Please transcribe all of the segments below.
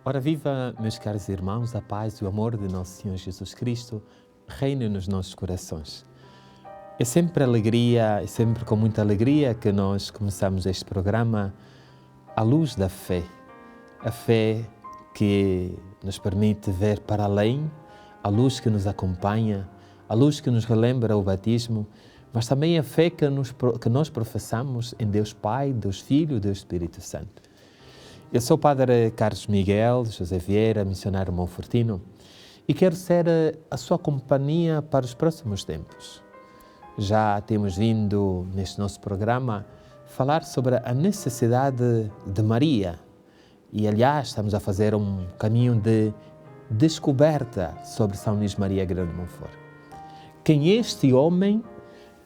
Ora viva, meus caros irmãos, a paz e o amor de nosso Senhor Jesus Cristo reine nos nossos corações. É sempre com muita alegria que nós começamos este programa à luz da fé. A fé que nos permite ver para além, a luz que nos acompanha, a luz que nos relembra o batismo, mas também a fé que nós professamos em Deus Pai, Deus Filho e Deus Espírito Santo. Eu sou o Padre Carlos Miguel José Vieira, missionário monfortino, e quero ser a sua companhia para os próximos tempos. Já temos vindo neste nosso programa falar sobre a necessidade de Maria e, aliás, estamos a fazer um caminho de descoberta sobre São Luís Maria Grande de Montfort. Quem é este homem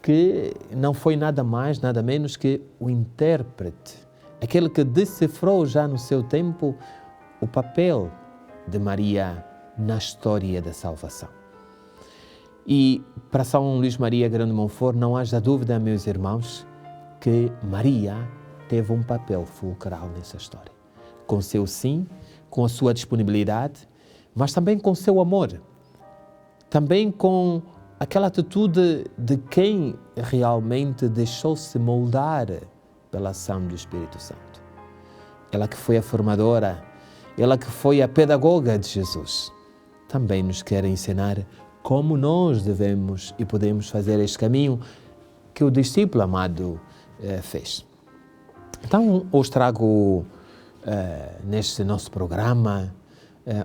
que não foi nada mais, nada menos que o intérprete, aquele que decifrou já no seu tempo o papel de Maria na história da salvação. E para São Luís Maria Grande de Montfort não haja dúvida, meus irmãos, que Maria teve um papel fulcral nessa história. Com seu sim, com a sua disponibilidade, mas também com seu amor. Também com aquela atitude de quem realmente deixou-se moldar pela ação do Espírito Santo. Ela que foi a formadora, ela que foi a pedagoga de Jesus, também nos quer ensinar como nós devemos e podemos fazer este caminho que o discípulo amado fez. Então, hoje trago neste nosso programa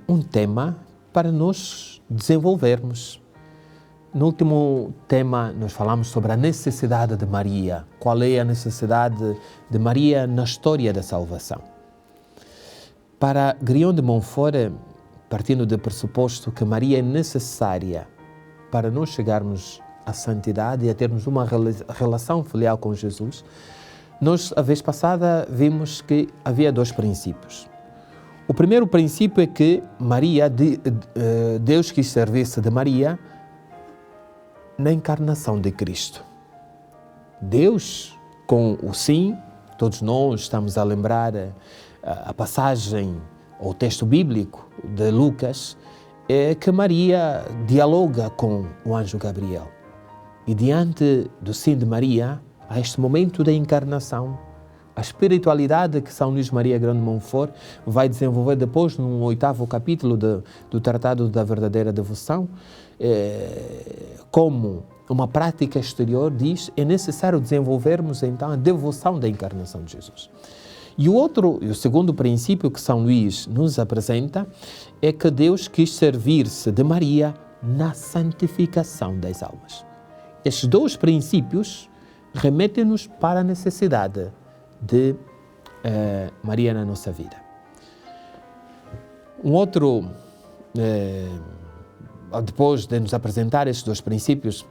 um tema para nós desenvolvermos. No último tema, nós falamos sobre a necessidade de Maria. Qual é a necessidade de Maria na história da salvação? Para Grignon de Montfort, partindo do pressuposto que Maria é necessária para nós chegarmos à santidade e a termos uma relação filial com Jesus, nós, a vez passada, vimos que havia dois princípios. O primeiro princípio é que Maria, Deus quis servir-se de Maria na encarnação de Cristo. Deus, com o sim, todos nós estamos a lembrar a passagem, ou texto bíblico de Lucas, é que Maria dialoga com o anjo Gabriel. E diante do sim de Maria, a este momento da encarnação, a espiritualidade que São Luís Maria Grande de Montfort vai desenvolver depois no 8º capítulo do Tratado da Verdadeira Devoção, como uma prática exterior, diz, é necessário desenvolvermos então a devoção da encarnação de Jesus. E o segundo princípio que São Luís nos apresenta é que Deus quis servir-se de Maria na santificação das almas. Estes dois princípios remetem-nos para a necessidade de Maria na nossa vida. Depois de nos apresentar estes dois princípios,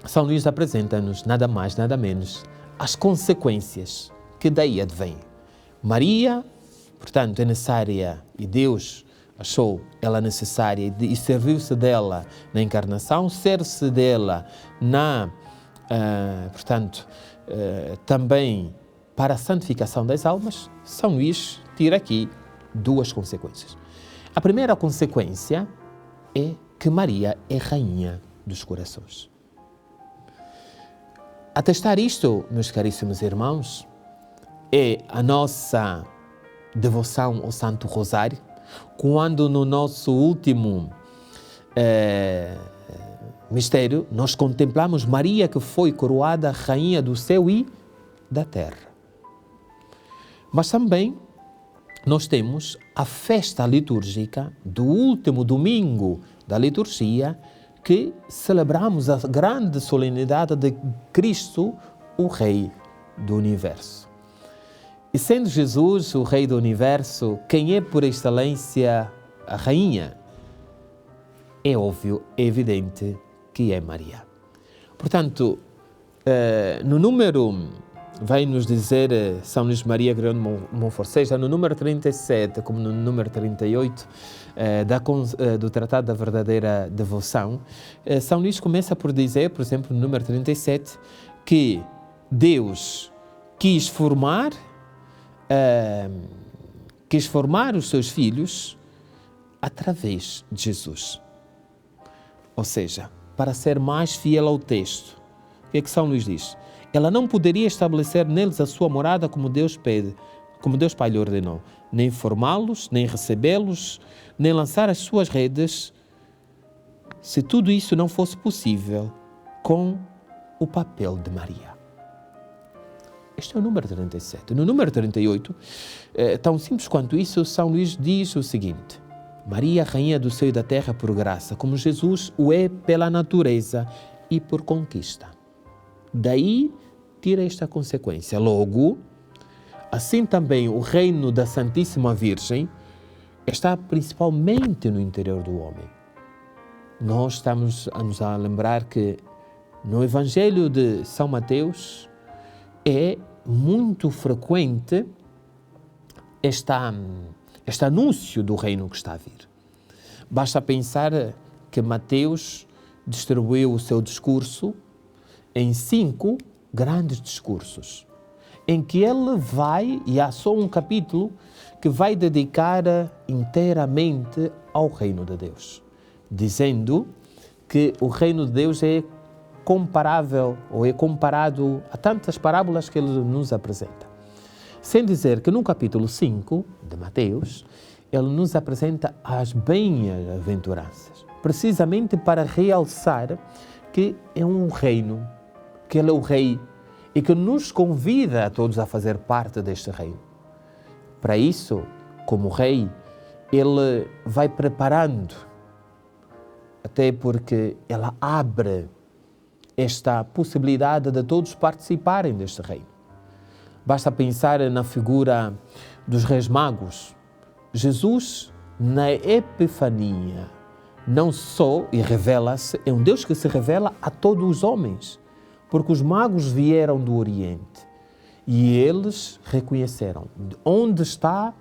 São Luís apresenta-nos nada mais, nada menos, as consequências que daí advêm. Maria, portanto, é necessária e Deus achou ela necessária e serviu-se dela na encarnação, serve-se dela também para a santificação das almas. São Luís tira aqui duas consequências. A primeira consequência é que Maria é rainha dos corações. Atestar isto, meus caríssimos irmãos, é a nossa devoção ao Santo Rosário, quando no nosso último mistério nós contemplamos Maria que foi coroada rainha do céu e da terra. Mas também nós temos a festa litúrgica do último domingo da liturgia, que celebramos a grande solenidade de Cristo, o Rei do Universo. E sendo Jesus o Rei do Universo, quem é por excelência a rainha? É óbvio, é evidente que é Maria. Portanto, no número, vai nos dizer São Luís Maria Grande de Montfort, seja no número 37 como no número 38 do Tratado da Verdadeira Devoção, São Luís começa por dizer, por exemplo, no número 37, que Deus quis formar quis formar os seus filhos através de Jesus. Ou seja, para ser mais fiel ao texto. O que é que São Luís diz? Ela não poderia estabelecer neles a sua morada como Deus pede, como Deus Pai lhe ordenou, nem formá-los, nem recebê-los, nem lançar as suas redes, se tudo isso não fosse possível com o papel de Maria. Este é o número 37. No número 38, tão simples quanto isso, São Luís diz o seguinte: Maria, rainha do céu e da terra por graça, como Jesus o é pela natureza e por conquista. Daí tira esta consequência. Logo, assim também o reino da Santíssima Virgem está principalmente no interior do homem. Nós estamos a nos lembrar que no Evangelho de São Mateus é muito frequente este anúncio do reino que está a vir. Basta pensar que Mateus distribuiu o seu discurso em 5 grandes discursos, em que ele vai, e há só um capítulo que vai dedicar inteiramente ao reino de Deus, dizendo que o reino de Deus é comparável ou é comparado a tantas parábolas que ele nos apresenta. Sem dizer que no capítulo 5 de Mateus, ele nos apresenta as bem-aventuranças, precisamente para realçar que é um reino, que ele é o rei e que nos convida a todos a fazer parte deste reino. Para isso, como rei, ele vai preparando, até porque ela abre esta possibilidade de todos participarem deste reino. Basta pensar na figura dos reis magos. Jesus, na Epifania, não só, e revela-se, é um Deus que se revela a todos os homens, porque os magos vieram do Oriente e eles reconheceram onde está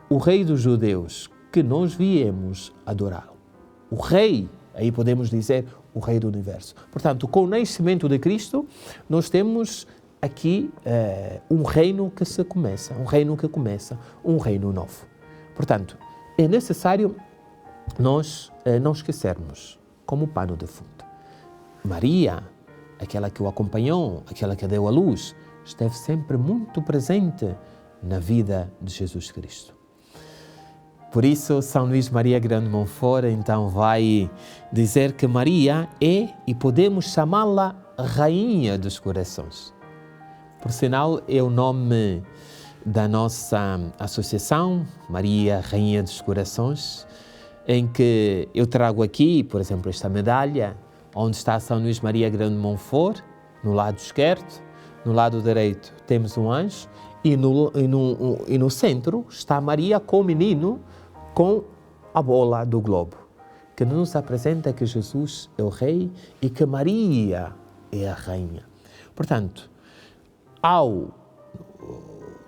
o rei dos judeus, que nós viemos adorá-lo. O rei, aí podemos dizer, o rei do universo. Portanto, com o nascimento de Cristo, nós temos aqui um reino que se começa, um reino que começa, um reino novo. Portanto, é necessário nós não esquecermos, como pano de fundo, Maria, aquela que o acompanhou, aquela que deu a luz, esteve sempre muito presente na vida de Jesus Cristo. Por isso, São Luís Maria Grande de Montfort, então, vai dizer que Maria é, e podemos chamá-la, Rainha dos Corações. Por sinal, é o nome da nossa associação, Maria, Rainha dos Corações, em que eu trago aqui, por exemplo, esta medalha, onde está São Luís Maria Grande de Montfort, no lado esquerdo, no lado direito temos um anjo, e no centro está Maria com o menino, com a bola do globo, que nos apresenta que Jesus é o rei e que Maria é a rainha. Portanto, ao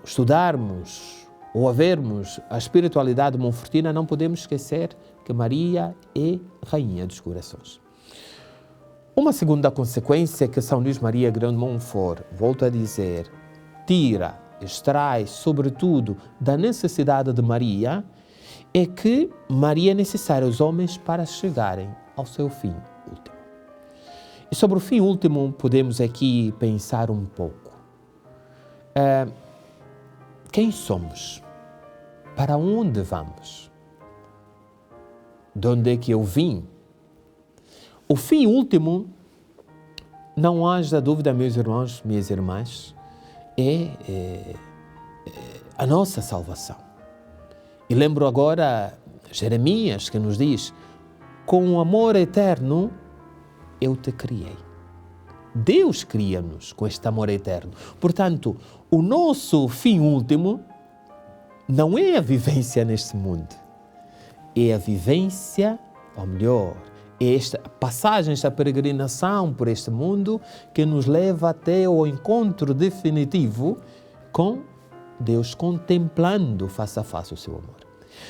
estudarmos ou a vermos a espiritualidade monfortina, não podemos esquecer que Maria é rainha dos corações. Uma segunda consequência que São Luís Maria Grande de Montfort, volto a dizer, extrai, sobretudo, da necessidade de Maria, é que Maria é necessária aos homens para chegarem ao seu fim último. E sobre o fim último podemos aqui pensar um pouco. Quem somos? Para onde vamos? De onde é que eu vim? O fim último, não haja dúvida, meus irmãos, minhas irmãs, é a nossa salvação. E lembro agora Jeremias, que nos diz: com amor eterno eu te criei. Deus cria-nos com este amor eterno. Portanto, o nosso fim último não é a vivência neste mundo, é a vivência, ou melhor, é esta passagem, esta peregrinação por este mundo que nos leva até o encontro definitivo com Deus, contemplando face a face o seu amor.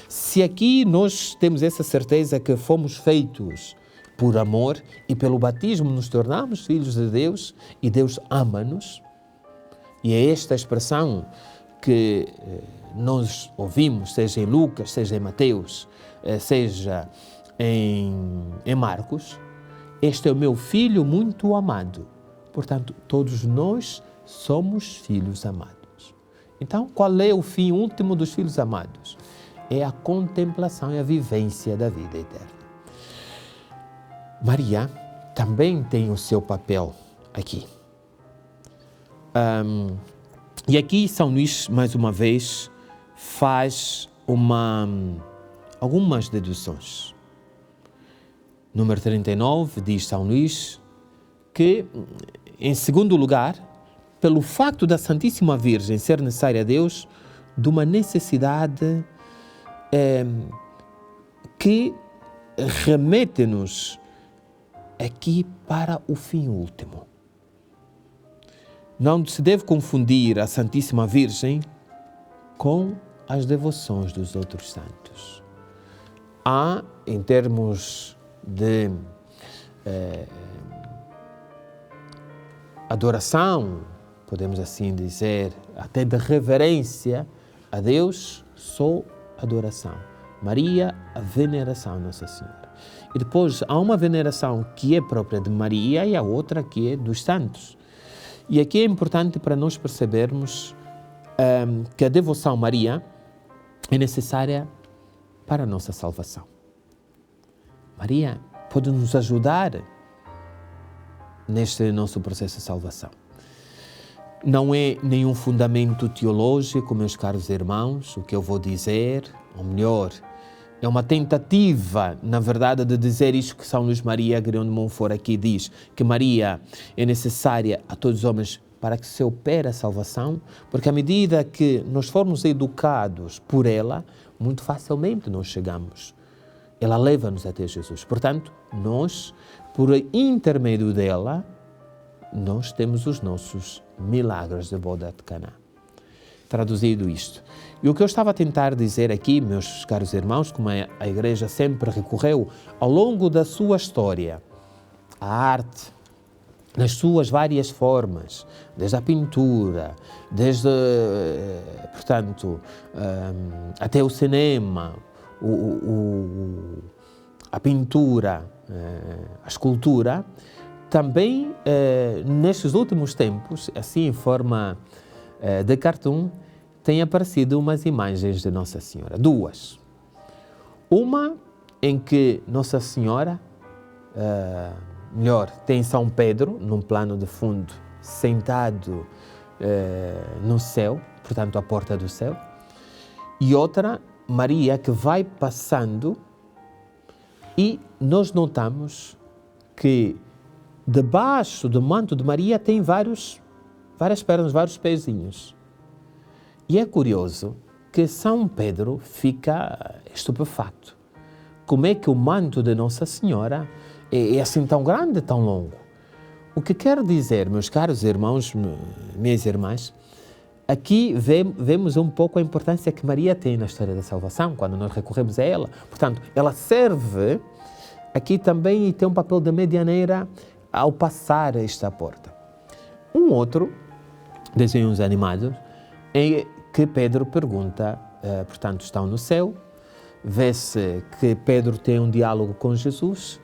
Se aqui nós temos essa certeza que fomos feitos por amor e pelo batismo nos tornamos filhos de Deus e Deus ama-nos, e é esta expressão que nós ouvimos, seja em Lucas, seja em Mateus, seja em Marcos, este é o meu filho muito amado. Portanto, todos nós somos filhos amados. Então, qual é o fim último dos filhos amados? É a contemplação e a vivência da vida eterna. Maria também tem o seu papel aqui. E aqui São Luís, mais uma vez, faz algumas deduções. Número 39, diz São Luís, que, em segundo lugar, pelo facto da Santíssima Virgem ser necessária a Deus, de uma necessidade que remete-nos aqui para o fim último. Não se deve confundir a Santíssima Virgem com as devoções dos outros santos. Há, em termos de adoração, podemos assim dizer, até de reverência a Deus, só adoração. Maria, a veneração a Nossa Senhora. E depois há uma veneração que é própria de Maria e a outra que é dos santos. E aqui é importante para nós percebermos que a devoção a Maria é necessária para a nossa salvação. Maria pode nos ajudar neste nosso processo de salvação. Não é nenhum fundamento teológico, meus caros irmãos, o que eu vou dizer, ou melhor, é uma tentativa, na verdade, de dizer isto que São Luís Maria Agrião de Montfort aqui diz, que Maria é necessária a todos os homens para que se opere a salvação, porque à medida que nós formos educados por ela, muito facilmente nós chegamos. Ela leva-nos até Jesus. Portanto, nós, por intermédio dela, nós temos os nossos milagres de boda de Caná. Traduzido isto. E o que eu estava a tentar dizer aqui, meus caros irmãos, como a Igreja sempre recorreu ao longo da sua história, a arte, nas suas várias formas, desde a pintura, desde, portanto, até o cinema, a pintura, a escultura, também nestes últimos tempos, assim em forma de cartoon, têm aparecido umas imagens de Nossa Senhora, duas. Uma em que Nossa Senhora, tem São Pedro, num plano de fundo, sentado no céu, portanto, à porta do céu, e outra, Maria, que vai passando, e nós notamos que debaixo do manto de Maria tem várias pernas, vários pezinhos. E é curioso que São Pedro fica estupefacto. Como é que o manto de Nossa Senhora é assim tão grande, tão longo? O que quer dizer, meus caros irmãos, minhas irmãs, aqui vemos um pouco a importância que Maria tem na história da salvação, quando nós recorremos a ela. Portanto, ela serve aqui também e tem um papel de medianeira ao passar esta porta. Um outro, desenhos animados, é que Pedro pergunta, portanto, estão no céu, vê-se que Pedro tem um diálogo com Jesus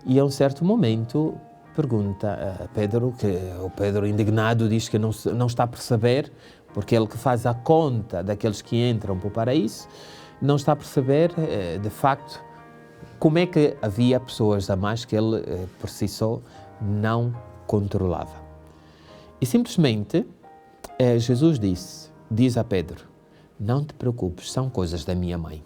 e a um certo momento pergunta a Pedro, que o Pedro indignado diz que não está a perceber, porque ele que faz a conta daqueles que entram para o paraíso, não está a perceber, de facto, como é que havia pessoas a mais que ele, por si só, não controlava. E simplesmente, Jesus diz a Pedro, não te preocupes, são coisas da minha mãe.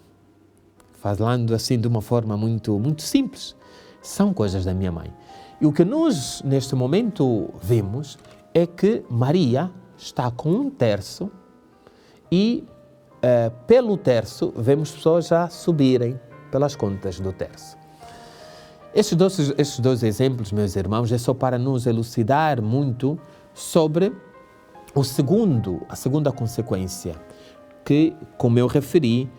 Falando assim de uma forma muito, muito simples, são coisas da minha mãe. E o que nós, neste momento, vemos é que Maria está com um terço e, pelo terço, vemos pessoas a subirem pelas contas do terço. Estes dois exemplos, meus irmãos, é só para nos elucidar muito sobre a segunda consequência, que, como eu referi,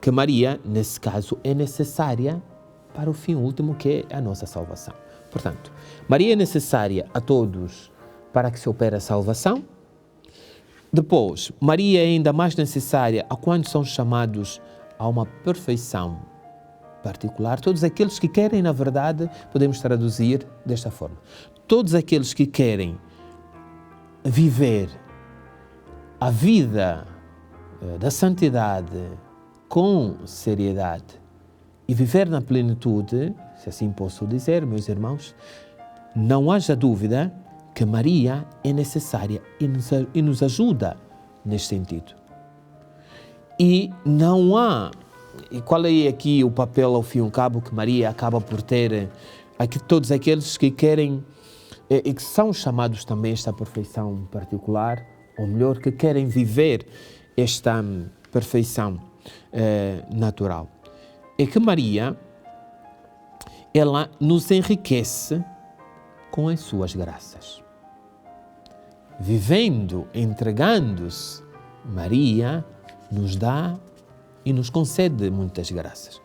que Maria, nesse caso, é necessária para o fim último, que é a nossa salvação. Portanto, Maria é necessária a todos para que se opere a salvação. Depois, Maria é ainda mais necessária a quando são chamados a uma perfeição particular. Todos aqueles que querem, na verdade, podemos traduzir desta forma. Todos aqueles que querem viver a vida da santidade com seriedade e viver na plenitude, se assim posso dizer, meus irmãos, não haja dúvida que Maria é necessária e nos ajuda neste sentido. E não há, e qual é aqui o papel ao fim e ao cabo que Maria acaba por ter, aqui todos aqueles que querem e que são chamados também a esta perfeição particular, ou melhor, que querem viver esta perfeição natural. É que Maria, ela nos enriquece com as suas graças. Vivendo, entregando-se, Maria nos dá e nos concede muitas graças.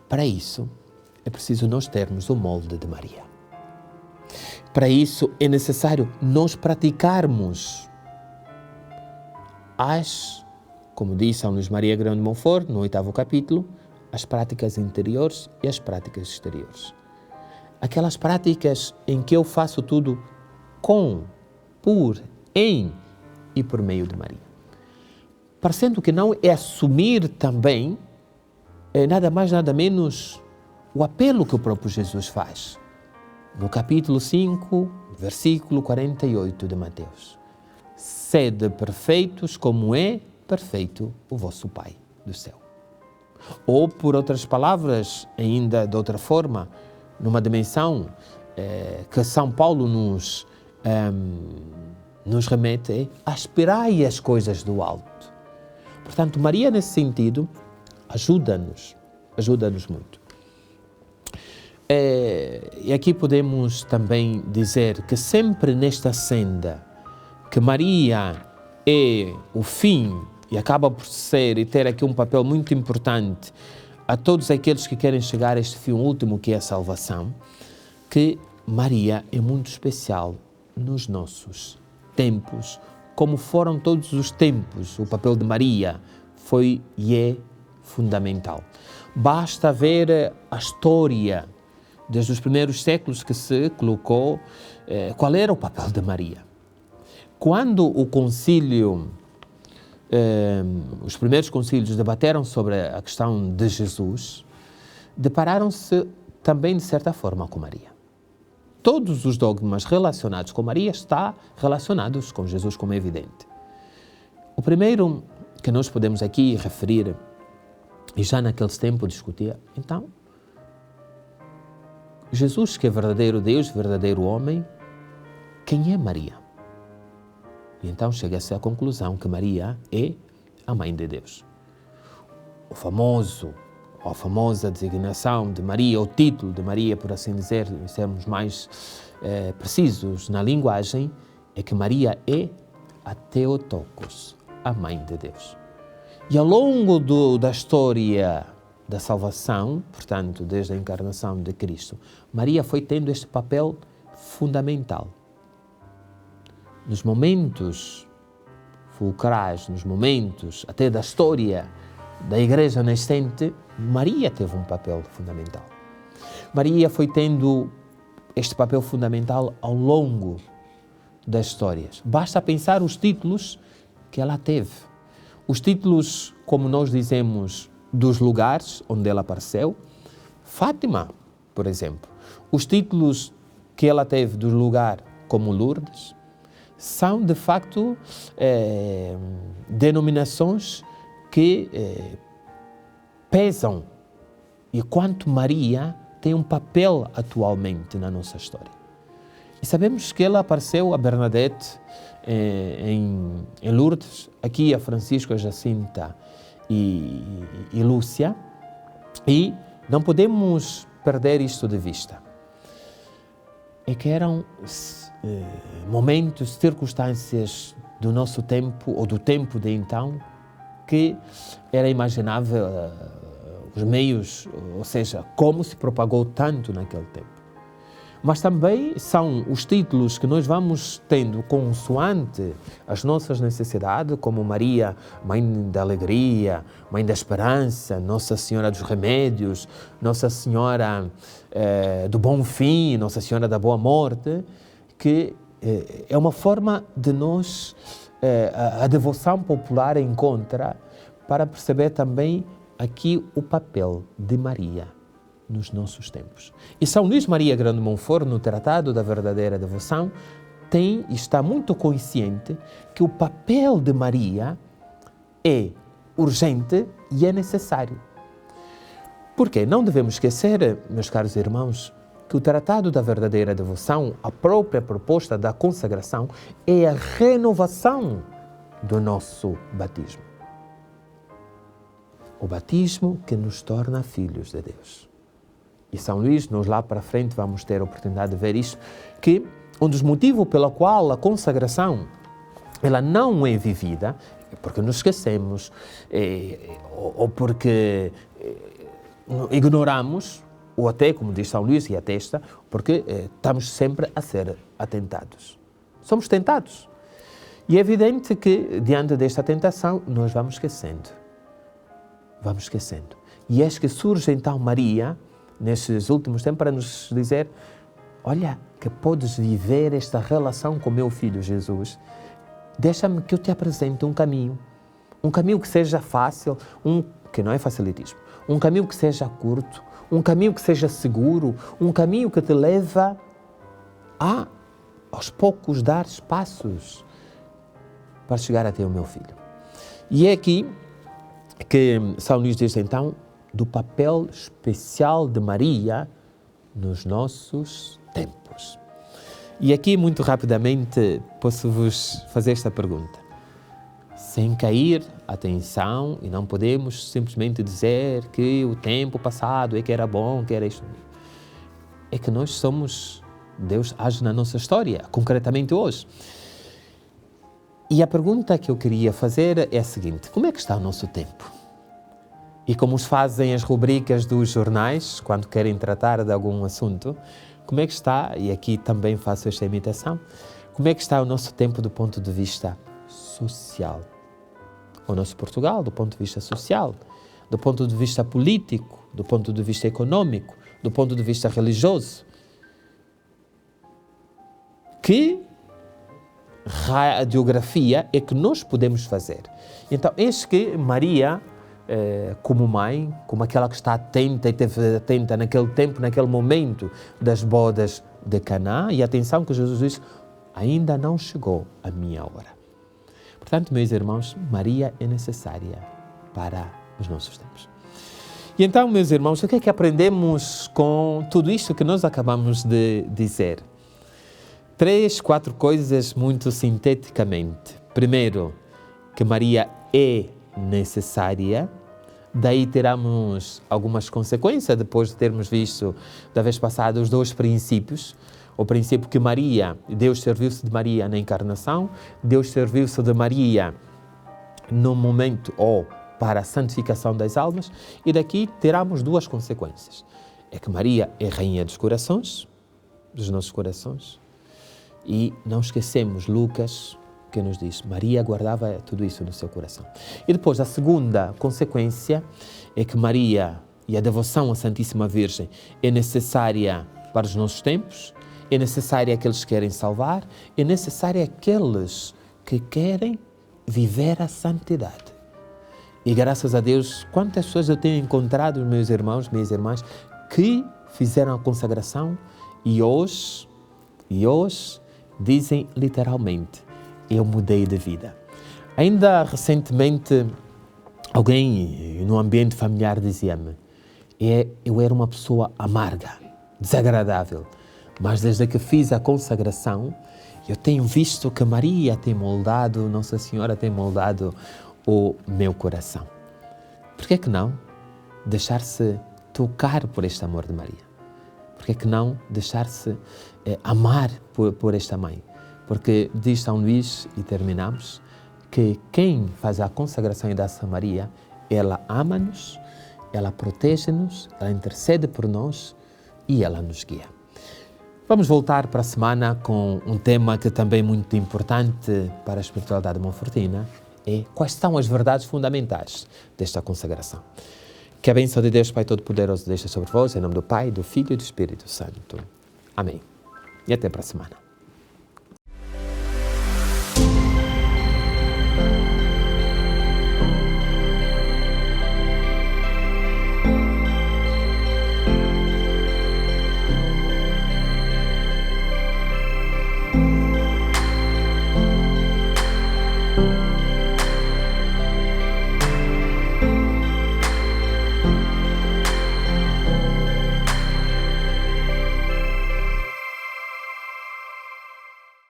Para isso, é preciso nós termos o molde de Maria. Para isso, é necessário nós praticarmos como diz São Luís Maria Grão de Montfort, no 8º capítulo, as práticas interiores e as práticas exteriores. Aquelas práticas em que eu faço tudo com, por, em e por meio de Maria. Parecendo que não é assumir também, nada mais, nada menos, o apelo que o próprio Jesus faz. No capítulo 5, versículo 48 de Mateus. Sede perfeitos como é perfeito o vosso Pai do céu. Ou, por outras palavras, ainda de outra forma, numa dimensão que São Paulo nos remete, é aspirai as coisas do alto. Portanto, Maria, nesse sentido, ajuda-nos muito. E aqui podemos também dizer que sempre nesta senda que Maria é o fim e acaba por ser e ter aqui um papel muito importante a todos aqueles que querem chegar a este fim último que é a salvação, que Maria é muito especial nos nossos tempos, como foram todos os tempos. O papel de Maria foi e é fundamental. Basta ver a história desde os primeiros séculos que se colocou qual era o papel de Maria. Quando o concílio, os primeiros concílios debateram sobre a questão de Jesus, depararam-se também, de certa forma, com Maria. Todos os dogmas relacionados com Maria estão relacionados com Jesus, como é evidente. O primeiro que nós podemos aqui referir, e já naqueles tempos discutia, então, Jesus, que é verdadeiro Deus, verdadeiro homem, quem é Maria? E então chega-se à conclusão que Maria é a Mãe de Deus. A famosa designação de Maria, o título de Maria, por assim dizer, sermos mais precisos na linguagem, é que Maria é a Theotokos, a Mãe de Deus. E ao longo da história da salvação, portanto, desde a encarnação de Cristo, Maria foi tendo este papel fundamental. Nos momentos fulcrais, nos momentos até da história da Igreja nascente, Maria teve um papel fundamental. Maria foi tendo este papel fundamental ao longo das histórias. Basta pensar os títulos que ela teve. Os títulos, como nós dizemos, dos lugares onde ela apareceu. Fátima, por exemplo. Os títulos que ela teve do lugar como Lourdes são, de facto, denominações que pesam. E quanto Maria tem um papel atualmente na nossa história. E sabemos que ela apareceu a Bernadette em Lourdes, aqui a Francisco, a Jacinta e Lúcia, e não podemos perder isto de vista. É que eram momentos, circunstâncias do nosso tempo, ou do tempo de então, que era imaginável os meios, ou seja, como se propagou tanto naquele tempo. mas também são os títulos que nós vamos tendo consoante as nossas necessidades, como Maria, Mãe da Alegria, Mãe da Esperança, Nossa Senhora dos Remédios, Nossa Senhora do Bom Fim, Nossa Senhora da Boa Morte, que é uma forma de nós, a devoção popular encontra para perceber também aqui o papel de Maria nos nossos tempos. E São Luís Maria Grande de Montfort, no Tratado da Verdadeira Devoção, está muito consciente que o papel de Maria é urgente e é necessário. Porque não devemos esquecer, meus caros irmãos, que o Tratado da Verdadeira Devoção, a própria proposta da consagração, é a renovação do nosso batismo. O batismo que nos torna filhos de Deus. E São Luís, nós lá para frente vamos ter a oportunidade de ver isso, que um dos motivos pelo qual a consagração ela não é vivida é porque nos esquecemos, ou porque ignoramos, ou até, como diz São Luís e atesta, porque estamos sempre a ser atentados. Somos tentados. E é evidente que, diante desta tentação, nós vamos esquecendo. Vamos esquecendo. E é que surge então Maria, nesses últimos tempos, para nos dizer, olha, que podes viver esta relação com meu filho Jesus, deixa-me que eu te apresente um caminho que seja fácil, que não é facilitismo, um caminho que seja curto, um caminho que seja seguro, um caminho que te leva a, aos poucos, dar passos para chegar até o meu filho. E é aqui que São Luís diz então do papel especial de Maria nos nossos tempos. E aqui, muito rapidamente, posso-vos fazer esta pergunta. Sem cair, atenção, e não podemos simplesmente dizer que o tempo passado é que era bom, que era isto. É que nós somos, Deus age na nossa história, concretamente hoje. E a pergunta que eu queria fazer é a seguinte: como é que está o nosso tempo? E como os fazem as rubricas dos jornais, quando querem tratar de algum assunto, como é que está, e aqui também faço esta imitação, como é que está o nosso tempo do ponto de vista social? O nosso Portugal, do ponto de vista social, do ponto de vista político, do ponto de vista econômico, do ponto de vista religioso. Que radiografia é que nós podemos fazer? Então, eis que Maria, como mãe, como aquela que está atenta e esteve atenta naquele tempo, naquele momento das bodas de Caná, e atenção que Jesus diz, ainda não chegou a minha hora. Portanto, meus irmãos, Maria é necessária para os nossos tempos. E então, meus irmãos, o que é que aprendemos com tudo isto que nós acabamos de dizer? 3, 4 coisas muito sinteticamente. Primeiro, que Maria é necessária. Daí teremos algumas consequências, depois de termos visto da vez passada os 2 princípios. O princípio que Maria, Deus serviu-se de Maria na encarnação, Deus serviu-se de Maria no momento ou para a santificação das almas, e daqui teremos 2 consequências. É que Maria é rainha dos corações, dos nossos corações, e não esquecemos Lucas, que nos diz, Maria guardava tudo isso no seu coração. E depois, a segunda consequência é que Maria e a devoção à Santíssima Virgem é necessária para os nossos tempos, é necessária àqueles que querem salvar, é necessária àqueles que querem viver a santidade. E graças a Deus, quantas pessoas eu tenho encontrado, meus irmãos, minhas irmãs, que fizeram a consagração e hoje dizem literalmente, eu mudei de vida. Ainda recentemente, alguém no ambiente familiar dizia-me, eu era uma pessoa amarga, desagradável, mas desde que fiz a consagração, eu tenho visto que Maria tem moldado, Nossa Senhora tem moldado o meu coração. Por que não deixar-se tocar por este amor de Maria? Por que não deixar-se amar por esta mãe? Porque diz São Luís, e terminamos, que quem faz a consagração e dá-se a Maria, ela ama-nos, ela protege-nos, ela intercede por nós e ela nos guia. Vamos voltar para a semana com um tema que também é muito importante para a espiritualidade monfortina, é quais são as verdades fundamentais desta consagração. Que a bênção de Deus Pai Todo-Poderoso deixe sobre vós, em nome do Pai, do Filho e do Espírito Santo. Amém. E até para a semana.